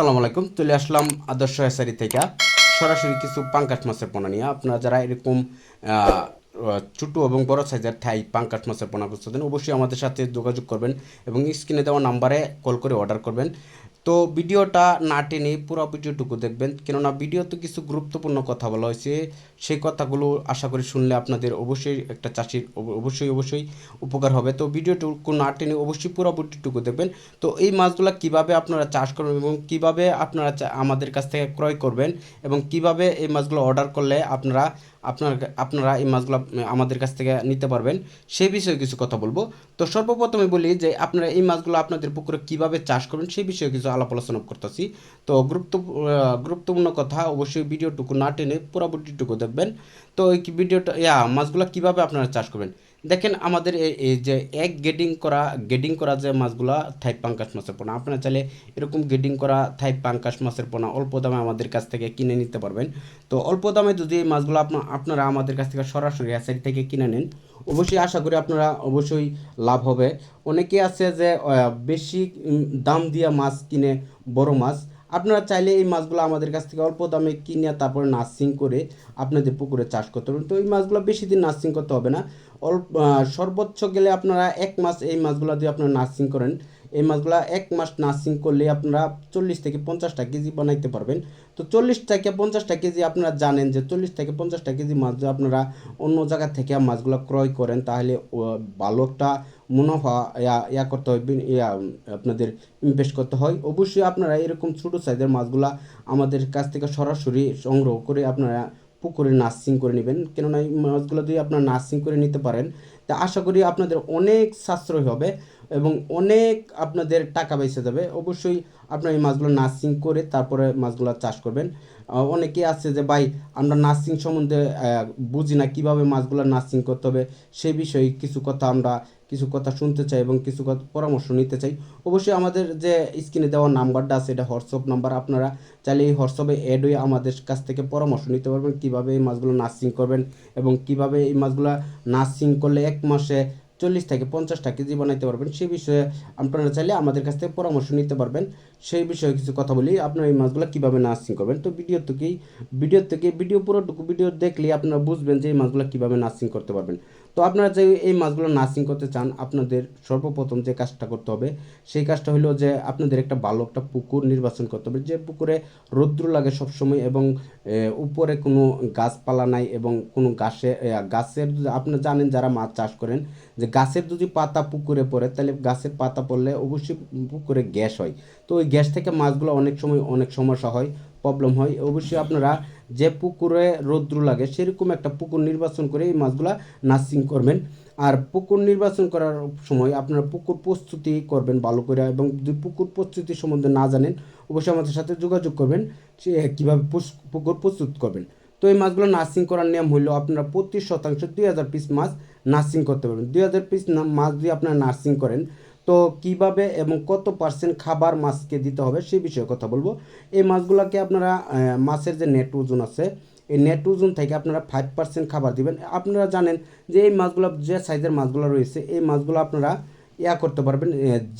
আসসালামু আলাইকুম। চলে আসলাম আদর্শ হ্যাচারি থেকে সরাসরি কিছু পাঙ্কাশ মাছের পোনা নিয়ে। আপনারা যারা এরকম ছোটো এবং বড় সাইজের থাই পাঙ্কাশ মাছের পোনা খুঁজতেছেন অবশ্যই আমাদের সাথে যোগাযোগ করবেন এবং স্ক্রিনে দেওয়া নাম্বারে কল করে অর্ডার করবেন। তো ভিডিওটা না টেনে পুরো ভিডিওটুকু দেখবেন, কেননা ভিডিওতে কিছু গুরুত্বপূর্ণ কথা বলা হয়েছে। সেই কথাগুলো আশা করি শুনলে আপনাদের অবশ্যই একটা চাষির অবশ্যই উপকার হবে। তো ভিডিওটুকু না টেনে অবশ্যই পুরো ভিডিওটুকু দেখবেন। তো এই মাছগুলো কিভাবে আপনারা চাষ করবেন এবং কিভাবে আপনারা আমাদের কাছ থেকে ক্রয় করবেন এবং কিভাবে এই মাছগুলো অর্ডার করলে আপনারা এই মাছগুলো আমাদের কাছ থেকে নিতে পারবেন, সেই বিষয়ে কিছু কথা বলবো। তো সর্বপ্রথমে বলি যে আপনারা এই মাছগুলো আপনাদের পুকুরে কিভাবে চাষ করবেন সেই বিষয়ে কিছু আলাপ আলোচনা করতেছি। তো গুরুত্বপূর্ণ কথা, অবশ্যই ভিডিওটুকু না টেনে পুরো ভিডিওটুকু দেখবেন। তো এই ভিডিওটা মাছগুলো কিভাবে আপনারা চাষ করবেন দেখেন। আমাদের এই যে গেডিং করা যে মাছগুলা থাই পাঙ্কাশ মাছের পোনা, আপনারা চাইলে এরকম গেডিং করা থাই পাঙ্কাশ মাছের পোনা অল্প দামে আমাদের কাছ থেকে কিনে নিতে পারবেন। তো অল্প দামে যদি এই মাছগুলো আপনারা আমাদের কাছ থেকে সরাসরি হ্যাচারি থেকে কিনে নেন, অবশ্যই আশা করি আপনারা অবশ্যই লাভ হবে। অনেকে আছে যে বেশি দাম দিয়ে মাছ কিনে, বড় মাছ। আপনারা চাইলে এই মাছগুলো আমাদের কাছ থেকে অল্প দামে কিনে তারপরে নার্সিং করে আপনাদের পুকুরে চাষ করতে পারবেন। তো এই মাছগুলো বেশি দিন নার্সিং করতে হবে না, সর্বোচ্চ গেলে আপনারা 1 মাস এই মাছগুলো দিয়ে আপনারা নার্সিং করেন। এই মাছগুলো 1 মাস নার্সিং করলে আপনারা 40 থেকে 50টা কেজি বানাইতে পারবেন। তো 40 থেকে 50টা কেজি আপনারা জানেন যে 40 থেকে 50টা কেজি মাছ যদি আপনারা অন্য জায়গা থেকে মাছগুলো ক্রয় করেন তাহলে ভালো একটা মুনাফা করতে হয়, আপনাদের ইনভেস্ট করতে হয়। অবশ্যই আপনারা এরকম ছোটো সাইজের মাছগুলা আমাদের কাছ থেকে সরাসরি সংগ্রহ করে আপনারা পুকুরে নার্সিং করে নেবেন, কেননা এই মাছগুলো যদি আপনারা নার্সিং করে নিতে পারেন তা আশা করি আপনাদের অনেক সাশ্রয় হবে এবং অনেক আপনাদের টাকা বেঁচে যাবে। অবশ্যই আপনার এই মাছগুলো নার্সিং করে তারপরে মাছগুলো চাষ করবেন। অনেকে আছে যে ভাই আমরা নার্সিং সম্বন্ধে বুঝি না, কীভাবে মাছগুলো নার্সিং করতে হবে সেই বিষয়ে কিছু কথা শুনতে চাই এবং কিছু কথা পরামর্শ নিতে চাই। অবশ্যই আমাদের যে স্ক্রিনে দেওয়া নাম্বারটা আছে এটা হোয়াটসঅ্যাপ নাম্বার, আপনারা চাইলে এই হোয়াটসঅ্যাপে অ্যাড হয়ে আমাদের কাছ থেকে পরামর্শ নিতে পারবেন কীভাবে এই মাছগুলো নার্সিং করবেন এবং কীভাবে এই মাছগুলো নার্সিং করলে 1 মাসে 40 থেকে 50টা কেজি বানাইতে পারবেন। সেই বিষয়ে আপনারা চাইলে আমাদের কাছ থেকে পরামর্শ নিতে পারবেন। সেই বিষয়ে কিছু কথা বলি, আপনারা এই মাছগুলো কীভাবে নার্সিং করবেন। তো ভিডিও পুরোটুকু ভিডিও দেখলে আপনারা বুঝবেন যে এই মাছগুলো কীভাবে নার্সিং করতে পারবেন। তো আপনারা যে এই মাছগুলো নার্সিং করতে চান, আপনাদের সর্বপ্রথম যে কাজটা করতে হবে সেই কাজটা হলো যে আপনাদের একটা ভালো একটা পুকুর নির্বাচন করতে হবে, যে পুকুরে রৌদ্র লাগে সবসময় এবং উপরে কোনো গাছপালা নাই এবং কোনো গাছের আপনারা জানেন যারা মাছ চাষ করেন যে গাছের যদি পাতা পুকুরে পড়ে তাহলে গাছের পাতা পড়লে অবশ্যই পুকুরে গ্যাস হয়। তো ওই গ্যাস থেকে মাছগুলো অনেক সমস্যা হয়, প্রবলেম হয়। অবশ্যই আপনারা যে পুকুরে রৌদ্র লাগে সেরকম একটা পুকুর নির্বাচন করে এই মাছগুলা নার্সিং করবেন। আর পুকুর নির্বাচন করার সময় আপনারা পুকুর প্রস্তুতি করবেন ভালো করে, এবং যদি পুকুর প্রস্তুতি সম্বন্ধে না জানেন অবশ্যই আমাদের সাথে যোগাযোগ করবেন সে কীভাবে পুকুর প্রস্তুত করবেন। তো এই মাছগুলো নার্সিং করার নিয়ম হলো আপনারা প্রতি শতাংশ 2000 পিস মাছ নার্সিং করতে পারবেন। 2000 পিস মাছ দিয়ে আপনারা নার্সিং করেন, তো কিভাবে এবং কত পার্সেন্ট খাবার মাছকে দিতে হবে সেই বিষয়ে কথা বলবো। এই মাছগুলোকে আপনারা মাছের যে নেট ওজন আছে এই নেট ওজন থেকে আপনারা 5% খাবার দিবেন। আপনারা জানেন যে এই মাছগুলো যে সাইজের মাছগুলো রয়েছে এই মাছগুলো আপনারা করতে পারবেন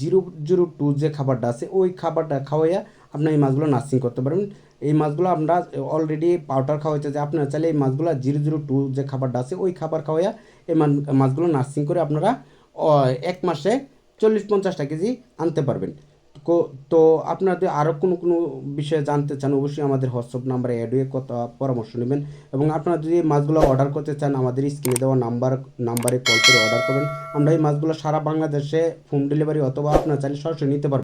002 যে খাবারটা আছে ওই খাবারটা খাওয়াইয়া আপনার এই মাছগুলো নার্সিং করতে পারবেন। এই মাছগুলো আমরা অলরেডি পাউডার খাওয়াইতে যে আপনারা চাইলে এই মাছগুলো 002 যে খাবারটা আছে ওই খাবার খাওয়াইয়া এই মাছগুলো নার্সিং করে আপনারা 1 মাসে 40-50টা কেজি আনতে পারবেন। তো আপনারা যদি আরও কোনো বিষয়ে জানতে চান অবশ্যই আমাদের হোয়াটসঅ্যাপ নাম্বারে অ্যাড হয়ে কথা পরামর্শ নেবেন, এবং আপনারা যদি মাছগুলো অর্ডার করতে চান আমাদের স্ক্রিনে দেওয়া নাম্বারে কল করে অর্ডার করবেন। আমরা এই মাছগুলো সারা বাংলাদেশে হোম ডেলিভারি অথবা আপনারা চাইলে সরাসরি নিতে পারবেন।